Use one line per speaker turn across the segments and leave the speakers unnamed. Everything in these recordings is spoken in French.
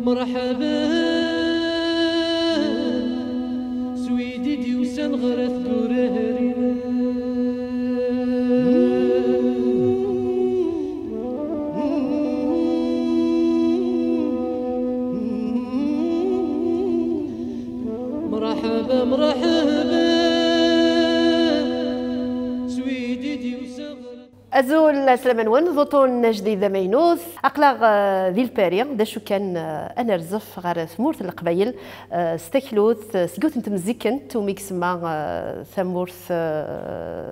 مرحبا سويدي ديوسان غرث دورهرينا مرحبا مرحبا سويدي ديوسان
أزول سلمان ضوطون جديد مينوث أقلق ذي الباريغ داشو كان أنا رزف غير ثمورث القبايل ستكلوث سيقوث نتمزيكن توميكس مع ثمورث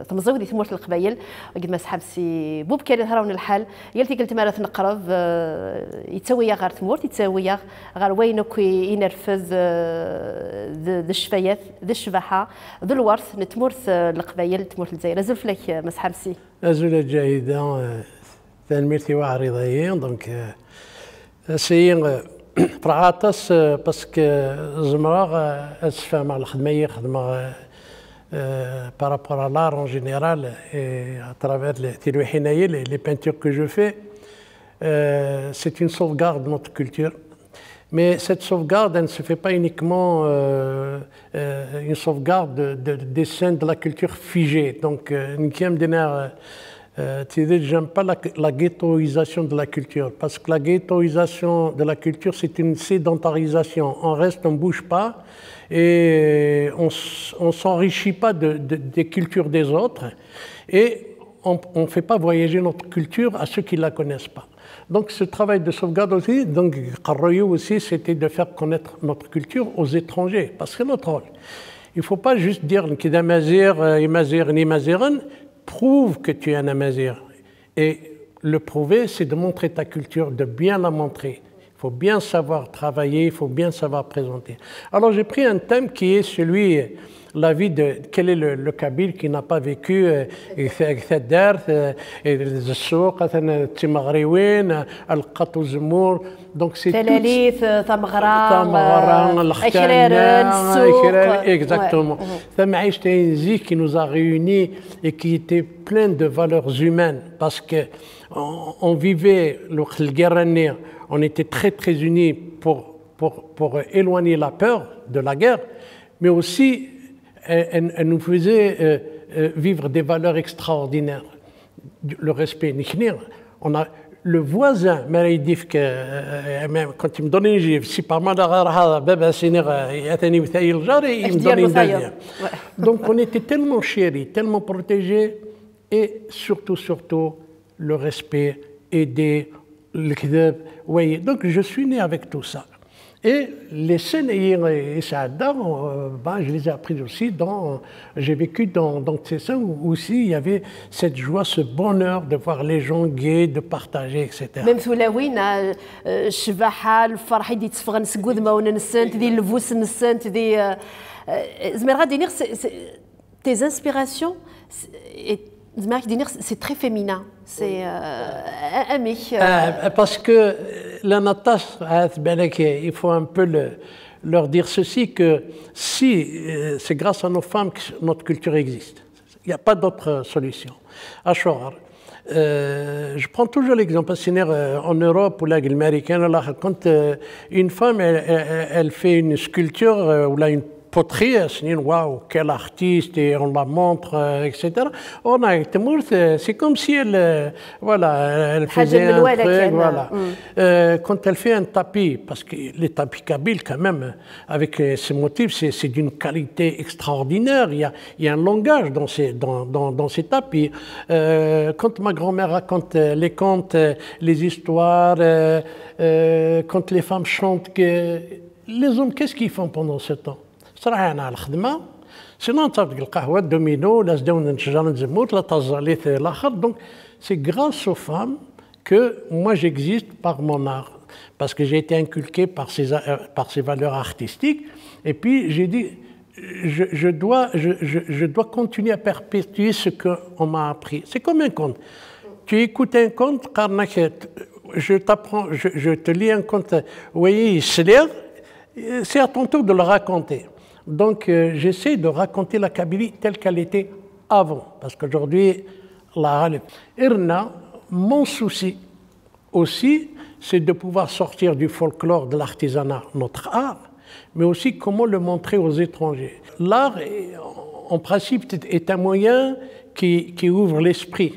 ثمزودي ثمورث القبايل قد ما سحبسي بوب كاري هراون الحال يلتي قلت مارث نقرب يتسوي غير ثمورث يتسوي غير وينك ينرفز ذي الشفايات ذي الشباحة ذي الورث نتمورث القبايل تمورث الجزائر أزول فلك ما سحبسي
أزول جيدة تنميرتي وعريضيين دونك سيين برعاتس باسكو زمراغ أسفى مع الخدمية خدمة بارابور à l'art en général et à travers les peintures que je fais, c'est une sauvegarde de notre culture. Mais cette sauvegarde, elle ne se fait pas uniquement une sauvegarde des scènes de la culture figée. Donc, j'aime pas la ghettoisation de la culture, parce que la ghettoisation de la culture, c'est une sédentarisation. On reste, on ne bouge pas, et on ne s'enrichit pas des cultures des autres, et on ne fait pas voyager notre culture à ceux qui ne la connaissent pas. Donc ce travail de sauvegarde aussi, donc Karroyou aussi, c'était de faire connaître notre culture aux étrangers, parce que c'est notre rôle. Il ne faut pas juste dire qu'il Amazir, Imazir, Nimaziran, prouve que tu es un Amazir. Et le prouver, c'est de montrer ta culture, de bien la montrer. Il faut bien savoir travailler, il faut bien savoir présenter. Alors j'ai pris un thème qui est celui, la vie de quel est le Kabyle qui n'a pas vécu donc c'est exactement qui nous a réunis et qui était plein de valeurs humaines parce que on vivait on était très unis pour éloigner la peur de la guerre, mais aussi elle nous faisait vivre des valeurs extraordinaires. Le respect. On a le voisin, quand il me donnait une gifle, si par mal il me donnait une deuxième. Donc on était tellement chéris, tellement protégés, et surtout, le respect, aider, le kdab. Oui, donc je suis né avec tout ça. Et les scènes et Saada, je les ai apprises aussi. J'ai vécu dans ces scènes où aussi il y avait cette joie, ce bonheur de voir les gens gays, de partager, etc.
Même sous la wina, الشباحة الفرح يدي تفغن سجود ما وننسنت ذي الفوس نسنت ذي زمرا دينير tes inspirations c'est très féminin, c'est amique.
Parce que la natas, il faut un peu leur dire ceci, que si c'est grâce à nos femmes que notre culture existe, il n'y a pas d'autre solution. Ashwar, je prends toujours l'exemple, en Europe ou l'américaine, quand une femme elle fait une sculpture ou là une poterie, waouh, quel artiste, et on la montre, etc. On a c'est comme si elle faisait un truc, voilà. Quand elle fait un tapis, parce que les tapis kabyles, quand même, avec ces motifs, c'est d'une qualité extraordinaire. Il y a un langage dans ces tapis. Quand ma grand-mère raconte les contes, les histoires, quand les femmes chantent, les hommes, qu'est-ce qu'ils font pendant ce temps? صراحة أنا على الخدمة سينو نطابق القهوة دومينو لا زداونا نشجر نزموت لا طزاليت الآخر donc c'est grâce aux femmes que moi j'existe par mon art parce que j'ai été inculqué par ces valeurs artistiques et puis j'ai dit je dois continuer à perpétuer ce qu'on m'a appris. C'est comme un conte. Tu écoutes un conte, je te lis un conte, vous voyez, c'est à ton tour de le raconter. Donc, j'essaie de raconter la Kabylie telle qu'elle était avant. Parce qu'aujourd'hui, mon souci aussi, c'est de pouvoir sortir du folklore, de l'artisanat, notre art, mais aussi comment le montrer aux étrangers. L'art, en principe, est un moyen qui ouvre l'esprit,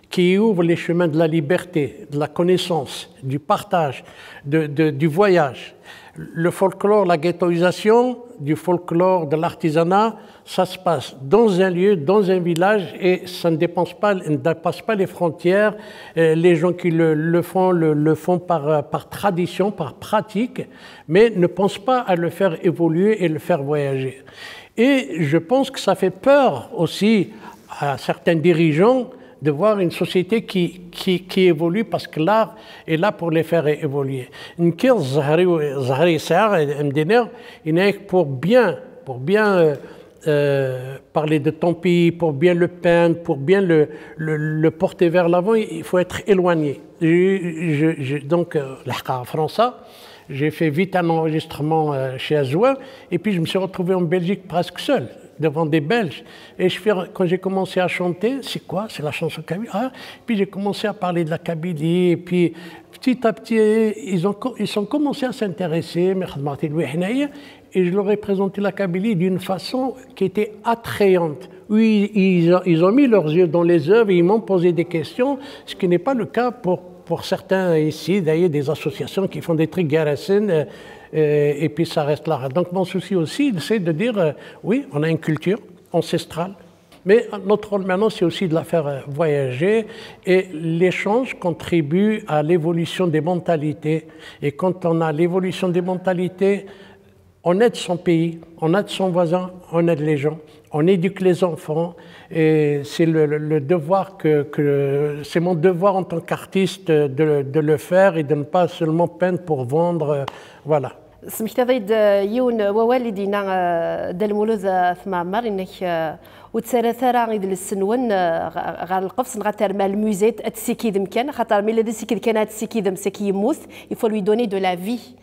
qui ouvre les chemins de la liberté, de la connaissance, du partage, du voyage. Le folklore, la ghettoisation du folklore, de l'artisanat, ça se passe dans un lieu, dans un village, et ça ne dépasse pas les frontières. Les gens qui le font par tradition, par pratique, mais ne pensent pas à le faire évoluer et le faire voyager. Et je pense que ça fait peur aussi à certains dirigeants de voir une société qui évolue, parce que l'art est là pour les faire évoluer. Pour bien parler de ton pays, pour bien le peindre, pour bien le porter vers l'avant, il faut être éloigné. Donc, en France, j'ai fait vite un enregistrement chez Azoua, et puis je me suis retrouvé en Belgique presque seul, devant des Belges. Et quand j'ai commencé à chanter, c'est quoi? C'est la chanson Kabylie. Puis j'ai commencé à parler de la Kabylie, et puis petit à petit, ils ont commencé à s'intéresser, et je leur ai présenté la Kabylie d'une façon qui était attrayante. Oui, ils ont mis leurs yeux dans les œuvres et ils m'ont posé des questions, ce qui n'est pas le cas pour certains ici, d'ailleurs des associations qui font des trucs garacines, et puis ça reste là. Donc mon souci aussi, c'est de dire, oui, on a une culture ancestrale, mais notre rôle maintenant, c'est aussi de la faire voyager, et l'échange contribue à l'évolution des mentalités. Et quand on a l'évolution des mentalités, on aide son pays, on aide son voisin, on aide les gens, on éduque les enfants, et c'est le devoir c'est mon devoir en tant qu'artiste de le faire, et de ne pas seulement peindre pour vendre, voilà.
سمحت ضيد يون ووالدينا دالمولوز في معمر انك وتسارى ثرا غيد السنون غار القفص نغاتر مع الموزيت اتسيكيد مكان خاطر ملي دسيكيد كان اتسيكيد مسكي يموت il faut lui donner de la vie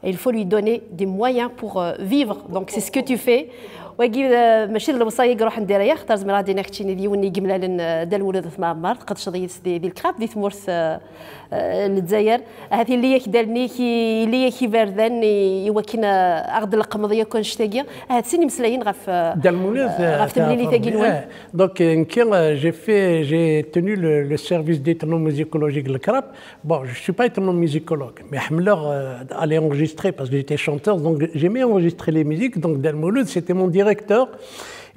et il faut lui donner des moyens pour vivre. Donc c'est ce que tu fais. ويجي ماشي الوصايق روح ندير يا اختار زميرا دينا كتشيني ديوني جملا دال ولد في معمر قدش دي الكراب دي تمورس الجزائر هذه اللي كدالني اللي كي باردان يوكينا اغد القمضيه كون شتاقيه هاد سيني مسلايين غاف غاف تمليلي تاقينوان
Donc j'ai tenu le service d'ethnomusicologie le CRAP. Bon, je suis pas ethnomusicologue, mais Hamler allait enregistrer parce que j'étais chanteur, donc j'aimais enregistrer les musiques. Donc Dal Mouloud, c'était mon directeur,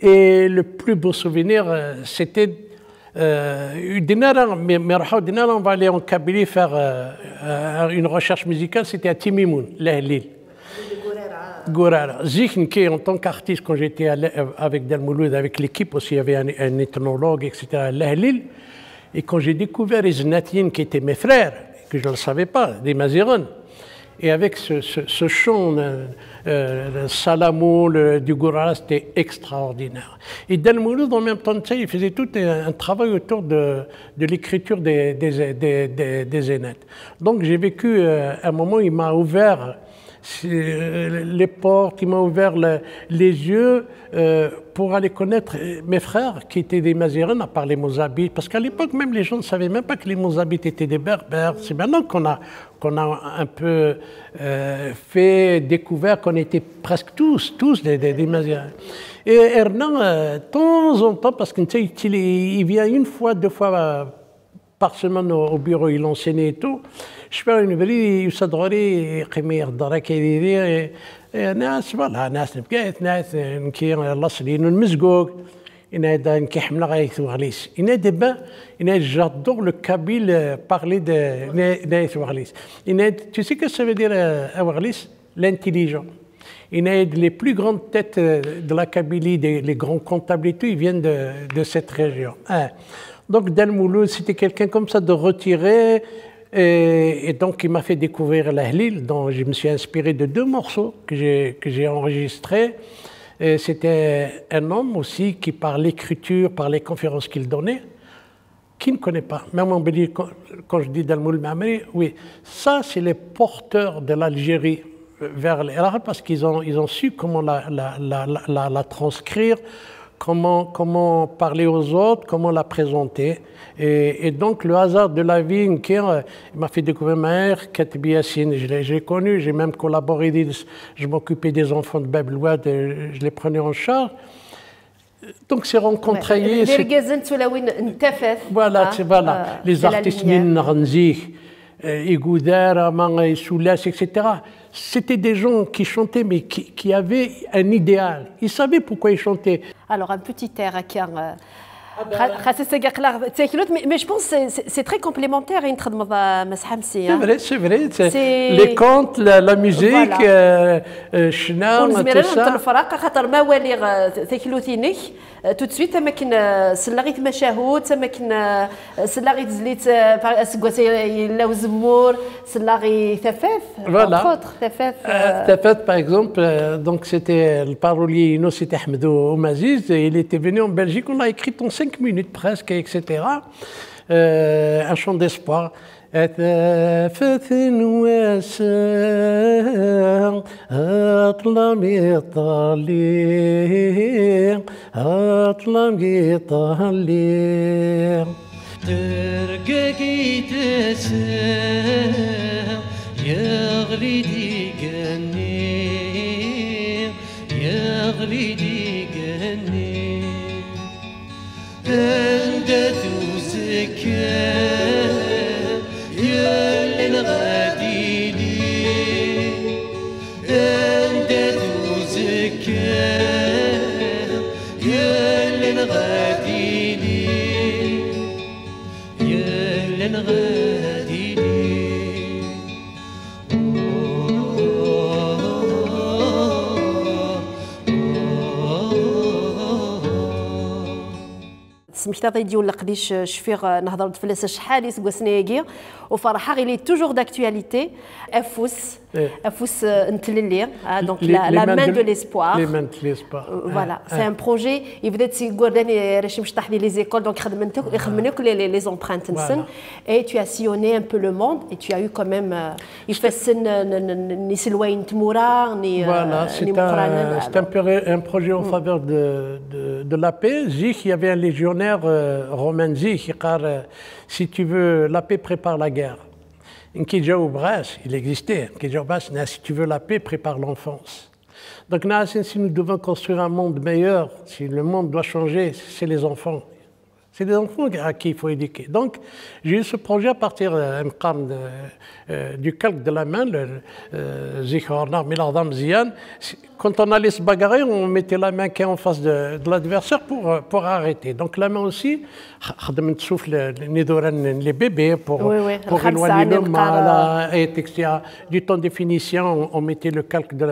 et le plus beau souvenir, c'était on va aller en Kabylie faire une recherche musicale, c'était à Timimoun, l'Ahlil. Gourara. Zikhnki, en tant qu'artiste, quand j'étais avec Dal Mouloud, avec l'équipe aussi, il y avait un ethnologue, etc., l'Ahlil. Et quand j'ai découvert les Znatien, qui étaient mes frères, que je ne le savais pas, des Mazirons, et avec ce chant Salamou du Gourara, c'était extraordinaire. Et Dal Mouloud, en même temps, il faisait tout un travail autour de l'écriture des Zénètes. Donc j'ai vécu un moment, il m'a ouvert les portes, il m'a ouvert les yeux pour aller connaître mes frères qui étaient des Mazirènes, à part les Mozabites, parce qu'à l'époque même les gens ne savaient même pas que les Mozabites étaient des Berbères. C'est maintenant qu'on a un peu fait découvert qu'on était presque tous des Mazirènes. Et Hernan, de temps en temps, parce qu'il vient une fois, deux fois par semaine au bureau, il enseignait et tout. Je fais une vraie يصدغوري قيمة يهضر كيدير ناس فوالا ناس نبكات ناس نكي لاصلين المزقوق إن هذا نكي حملة غايث وغليس إن دابا إن j'adore le Kabyle parler de نايث وغليس إن tu sais que ça veut dire وغليس l'intelligent. Les plus grandes têtes de la Kabylie, les grands comptables et tout, ils viennent de cette région. Donc Dal Mouloud, c'était quelqu'un comme ça de retiré. Et donc, il m'a fait découvrir l'Ahlil, dont je me suis inspiré de deux morceaux que j'ai enregistrés. C'était un homme aussi qui, par l'écriture, par les conférences qu'il donnait, qui ne connaît pas. Même en Belgique, quand je dis Dal Mouloud Mamri, oui, ça, c'est les porteurs de l'Algérie vers l'Irak, parce qu'ils ont su comment la transcrire, comment parler aux autres, comment la présenter. Et donc, le hasard de la vie, il m'a fait découvrir ma mère, Katbi Yassine. Je l'ai connue, j'ai même collaboré, je m'occupais des enfants de Bab Louad, je les prenais en charge. Donc, c'est rencontré. Voilà, les artistes Ninranzi, Igoudar, Amanga, Soulas, etc. C'était des gens qui chantaient, mais qui avaient un idéal. Ils savaient pourquoi ils chantaient.
Alors, un petit air à qui mais je pense que c'est très complémentaire.
C'est vrai. Les contes, la musique, Chenam, tout ça.
tout de suite تمكن سلاغيت مشاهود تمكن سلاغيت زليت اسكوات يلا وزمور سلاغي ثفاف
ثفاف par exemple donc c'était le parolier Ino c'était Ahmedou Oumaziz il était venu en Belgique on l'a écrit en 5 minutes presque etc. Un chant d'espoir أثافت واسع أطلمي طالع أطلمي طالع
ترقاقي تسام يا غليدي قني يا غليدي قني أنت تزكى غادي لي أنت تزكى يا لن غادي لي يا لن غادي لي
سمحت ديال قديش شفيغ نهضر فلاس شحال سكواسنيكي وفرحه غير توجور داكtualité افوس نتللي دونك لا مان دو ليسبوار فوالا سي ان بروجي يبدا تيغورداني راه مش طاح لي زيكول دونك يخدموك لي زومبرانت نسن اي تو as sillonné un peu le monde et tu as eu quand même يفسن ني سلوين تمورا ني
voilà c'est un projet en faveur de la paix. Il y avait un légionnaire romain qui dit si tu veux la paix prépare la guerre. Il existait. Si tu veux la paix, prépare l'enfance. Donc, si nous devons construire un monde meilleur, si le monde doit changer, c'est les enfants. C'est des enfants à qui il faut éduquer. Donc, j'ai eu ce projet à partir du calque de la main, le Zikhornar Milardam Zian. Quand on allait se bagarrer, on mettait la main qui est en face de l'adversaire pour arrêter. Donc la main aussi, les bébés pour éloigner le mal. Du temps de définition, on mettait le calque de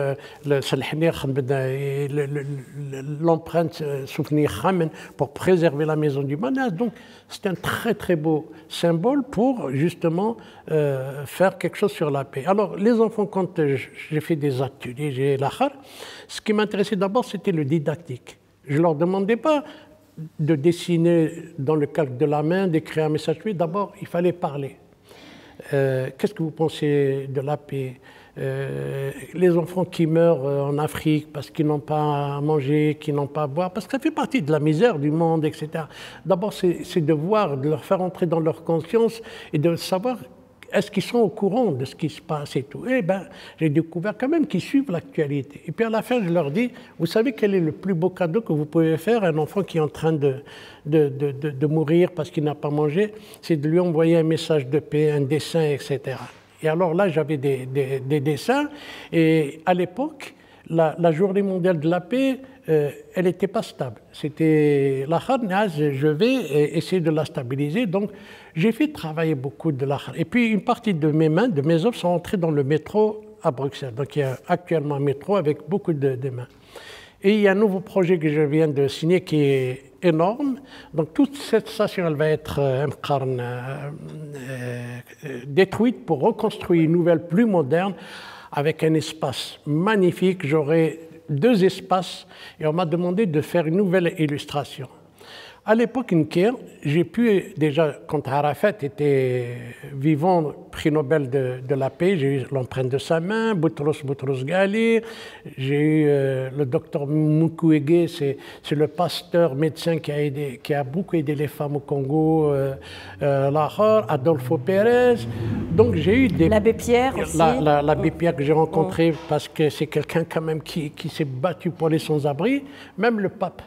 l'empreinte souvenir pour préserver la maison du manage. Donc c'est un très très beau symbole pour justement faire quelque chose sur la paix. Alors les enfants, quand j'ai fait des ateliers, j'ai l'achar, ce qui m'intéressait d'abord, c'était le didactique. Je ne leur demandais pas de dessiner dans le calque de la main, d'écrire un message. D'abord, il fallait parler. Qu'est-ce que vous pensez de la paix? Les enfants qui meurent en Afrique parce qu'ils n'ont pas à manger, qu'ils n'ont pas à boire, parce que ça fait partie de la misère du monde, etc. D'abord, c'est de voir, de leur faire entrer dans leur conscience et de savoir est-ce qu'ils sont au courant de ce qui se passe et tout. Eh bien, j'ai découvert quand même qu'ils suivent l'actualité. Et puis à la fin, je leur dis, vous savez quel est le plus beau cadeau que vous pouvez faire à un enfant qui est en train de mourir parce qu'il n'a pas mangé? C'est de lui envoyer un message de paix, un dessin, etc. Et alors là, j'avais des dessins. Et à l'époque, la journée mondiale de la paix, elle n'était pas stable. C'était la kharnaz, je vais essayer de la stabiliser. Donc, j'ai fait travailler beaucoup de la kharnaz. Et puis, une partie de mes mains, de mes œuvres, sont entrées dans le métro à Bruxelles. Donc, il y a actuellement un métro avec beaucoup de mains. Et il y a un nouveau projet que je viens de signer qui est énorme. Donc, toute cette station, elle va être détruite pour reconstruire une nouvelle plus moderne avec un espace magnifique. J'aurai 2 espaces et on m'a demandé de faire une nouvelle illustration. À l'époque, j'ai pu déjà, quand Arafat était vivant, prix Nobel de la paix, j'ai eu l'empreinte de sa main, Boutros Ghali, j'ai eu le docteur Mukwege, c'est le pasteur médecin qui a beaucoup aidé les femmes au Congo, Lahore, Adolfo Pérez. Donc j'ai eu des...
L'abbé Pierre aussi.
L'abbé Pierre que j'ai rencontré parce que c'est quelqu'un quand même qui s'est battu pour les sans-abri, même le pape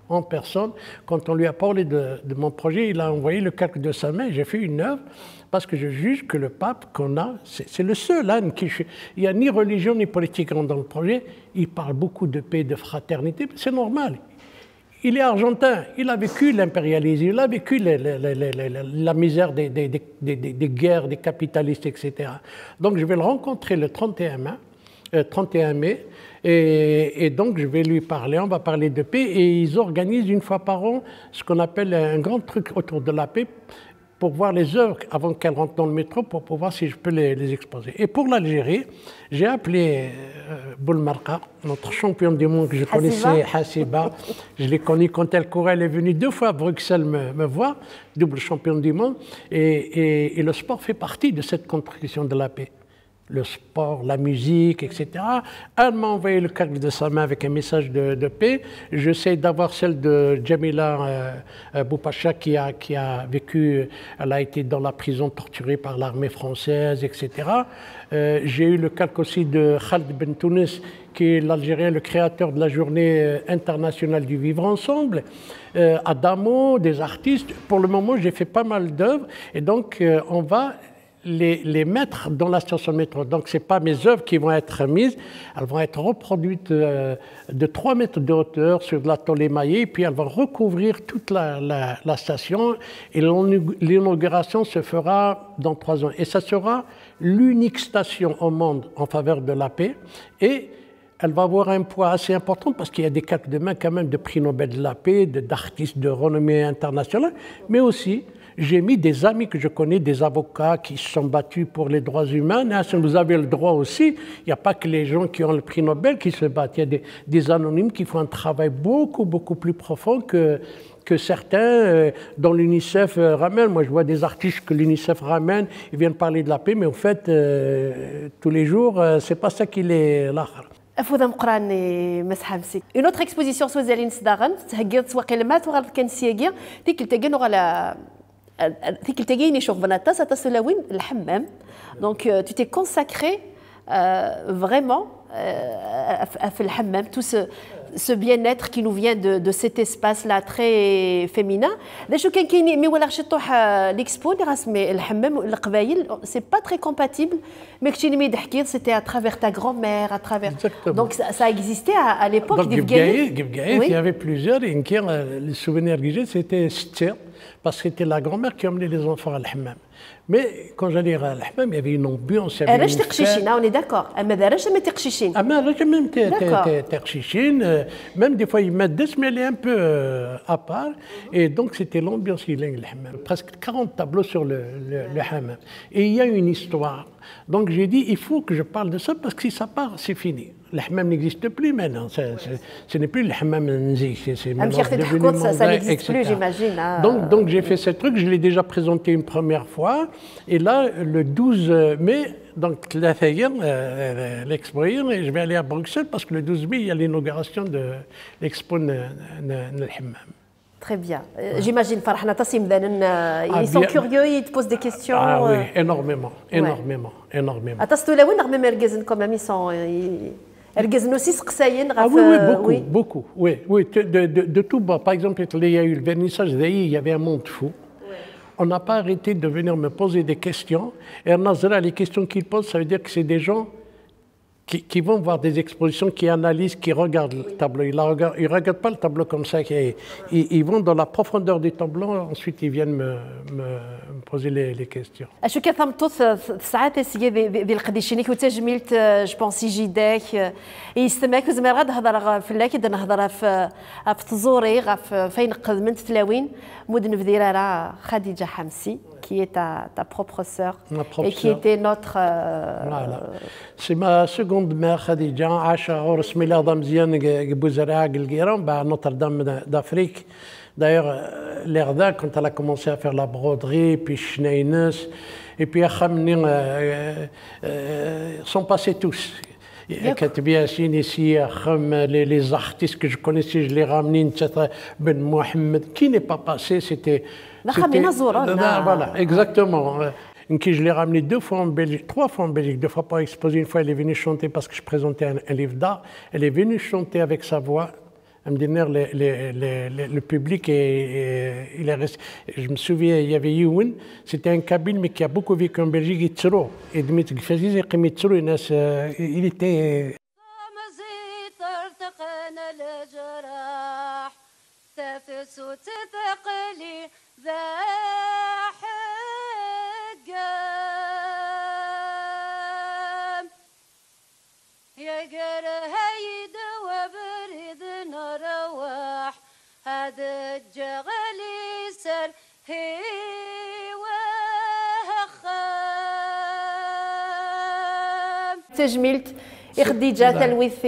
en personne, quand on lui a parlé de mon projet, il a envoyé le calque de sa main. J'ai fait une œuvre parce que je juge que le pape qu'on a, c'est le seul. Il n'y a ni religion ni politique dans le projet. Il parle beaucoup de paix, de fraternité. C'est normal. Il est argentin. Il a vécu l'impérialisme. Il a vécu la misère des guerres, des capitalistes, etc. Donc je vais le rencontrer le 31 mai. Et donc, je vais lui parler, on va parler de paix, et ils organisent une fois par an ce qu'on appelle un grand truc autour de la paix pour voir les œuvres avant qu'elles rentrent dans le métro, pour voir si je peux les exposer. Et pour l'Algérie, j'ai appelé Boulmarqa, notre championne du monde que je connaissais, Hassiba. Je l'ai connue quand elle courait, elle est venue 2 fois à Bruxelles me voir, double championne du monde, et le sport fait partie de cette contribution de la paix. Le sport, la musique, etc. Elle m'a envoyé le calque de sa main avec un message de paix. J'essaie d'avoir celle de Jamila Boupacha qui a vécu, elle a été dans la prison torturée par l'armée française, etc. J'ai eu le calque aussi de Khaled Ben Tounes, qui est l'Algérien, le créateur de la journée internationale du vivre ensemble. Adamo, des artistes. Pour le moment, j'ai fait pas mal d'œuvres et donc on va les mettre dans la station de métro. Donc, ce n'est pas mes œuvres qui vont être mises, elles vont être reproduites de 3 mètres de hauteur sur de la tôle émaillée, puis elles vont recouvrir toute la station et l'inauguration se fera dans 3 ans. Et ça sera l'unique station au monde en faveur de la paix et elle va avoir un poids assez important parce qu'il y a des calques de main quand même de prix Nobel de la paix, d'artistes de renommée internationale, mais aussi j'ai mis des amis que je connais, des avocats qui se sont battus pour les droits humains. Vous avez le droit aussi. Il n'y a pas que les gens qui ont le prix Nobel qui se battent. Il y a des anonymes qui font un travail beaucoup plus profond que certains dont l'UNICEF ramène. Moi, je vois des artistes que l'UNICEF ramène, ils viennent parler de la paix, mais en fait, tous les jours, c'est pas ça qu'il est là.
أفوذ مقراني مسحمسي. Une autre exposition سوزالين صداغن تهجرت وقيلمات وغرب كان سياقي ديك التقين وغلا ديك التقين يشوف بناتا ستسلوين الحمام. Donc tu t'es consacré vraiment à le hammam, tout ce bien-être qui nous vient de cet espace-là très féminin. D'ailleurs, quand il y a l'expo, le hammam, le qabaïl, c'est pas très compatible, mais c'était à travers ta grand-mère, à travers.
Exactement.
Donc ça existait à l'époque.
Donc il y avait plusieurs, et les souvenirs que j'ai, c'était Stir, parce que c'était la grand-mère qui emmenait les enfants à l'hammam. Mais quand j'allais à l'hammam, il y avait une ambiance.
علاش تقشيشين on est d'accord. أما دارش ما تقشيشين.
Même تقشيشين, même des fois ils mettent des mais elle est un peu à part. Et donc c'était l'ambiance il est l'hammam. Presque 40 tableaux sur le hammam. Et il y a une histoire. Donc j'ai dit il faut que je parle de ça parce que si ça part c'est fini. Le hammam n'existe plus maintenant. Ce n'est plus le hammam nzi. C'est
devenu ça n'existe plus, j'imagine.
Donc j'ai fait ce truc, je l'ai déjà présenté une première fois. Et là, le 12 mai, donc l'expo, et je vais aller à Bruxelles parce que le 12 mai, il y a l'inauguration de l'expo Hammam.
Très bien. J'imagine, Farhana Tassim, ils sont curieux, ils te posent des questions.
Ah oui, énormément.
Quand même, ils sont.
Ah oui, beaucoup. Oui, de tout bas. Par exemple, il y a eu le vernissage, il y avait un monde fou. On n'a pas arrêté de venir me poser des questions. Et les questions qu'ils posent, ça veut dire que c'est des gens qui vont voir des expositions, qui analysent, qui regardent le tableau. Ils ne regardent pas le tableau comme ça. Ils vont dans la profondeur du tableau, ensuite ils viennent me poser les questions.
شو كثمتوث ساعات ديال القديشينيك وتجميلت جو بونسي جيداك يستمعك زعما غاد نهضر في لاكي نهضر في تزوري غا فين قدمت تلاوين مدن في ديرارا خديجه حمسي qui est ta propre sœur et qui était notre...
Voilà. C'est ma seconde mère, Khadija, Acha, Ors Milad Amzian, Bouzara, Gilgiran, Notre-Dame d'Afrique. D'ailleurs, l'Erda, quand elle a commencé à faire la broderie, puis Schneines, et puis Achamni, sont passés tous. Katbi ici, les artistes que je connaissais, je les ramenais, Ben Mohamed, qui n'est pas passé, c'était. Voilà, exactement. Je l'ai ramené 2 fois en Belgique, 3 fois en Belgique, 2 fois pour exposer. Une fois, elle est venue chanter parce que je présentais un livre d'art. Elle est venue chanter avec sa voix. Le public, il est resté. Je me souviens, il y avait Youn, c'était un Kabyle, mais qui a beaucoup vécu en Belgique, il était.
هذا الجغلي سر هي وخام
تجميلت إخديجة تلويث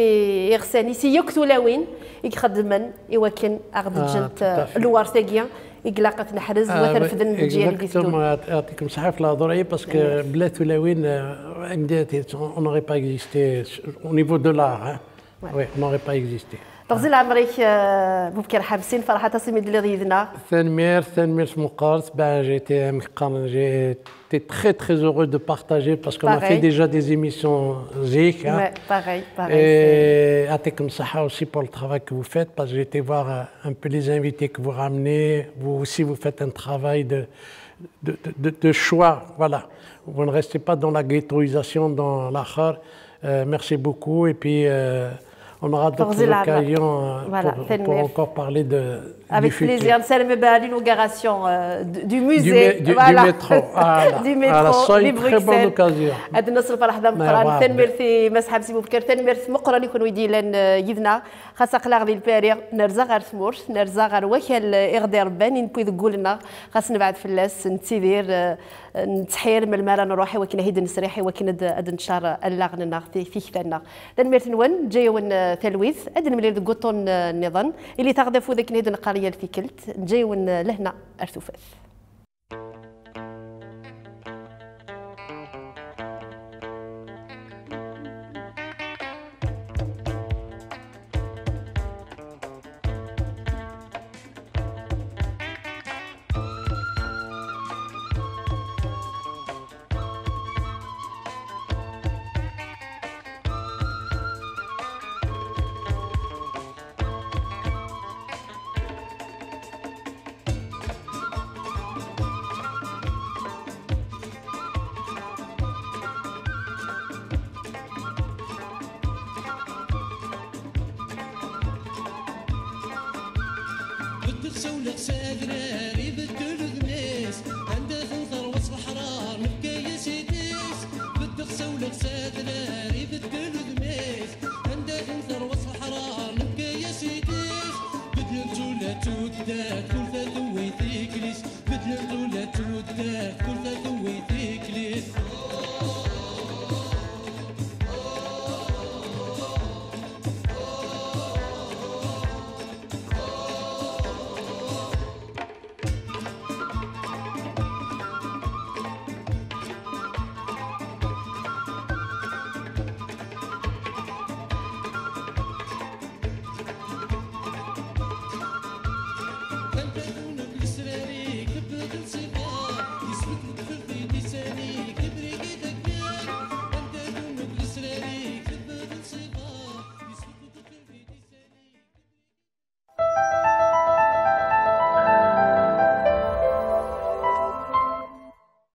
إغساني سيوكتو لوين يخدمن إوكن أغدجنت الوارثاقية إقلاقة نحرز وثرفدن ديالي
ديتون يعطيكم الصحة في الهضرة باسكو بلا ثلاوين on n'aurait pas existé au niveau de l'art. Oui, on n'aurait pas existé.
تغزل عمرك بوبكر حابسين فرحة تصميد اللي غيدنا
ثانمير مقارس j'étais très très heureux de partager parce qu'on a fait déjà des émissions zik.
Ouais, pareil.
Et يعطيكم الصحة aussi pour le travail que vous faites parce que j'ai été voir un peu les invités que vous ramenez. Vous aussi vous faites un travail de choix, voilà. Vous ne restez pas dans la ghettoisation, dans l'achar. Merci beaucoup et puis on aura d'autres occasions pour encore parler
avec
du
plaisir. Salam l'inauguration du musée
du métro.
Du métro
une très bonne occasion.
هذا النص الفرح ذا مقران ثنمرثي مسحب سي بوبكر ثنمرث مقران يكون يديلن يذنا خاصة قلاغ ديال الباريغ نرزا غير ثمورث نرزا غير وكال إغدي رباني نبوي ذقولنا خاص نبعد فلاس نتسيدير نتحير من المرة نروحي وكنا هيد نسريحي وكنا نشار اللاغنا في كثرنا ثنمرث نون جايون ثلويث أدن ملي ذقوتون النظام اللي تغذفوا ذاك نهيد القرية في كلت جايون لهنا أرثوفاث
سولق ساقراري بدل غميس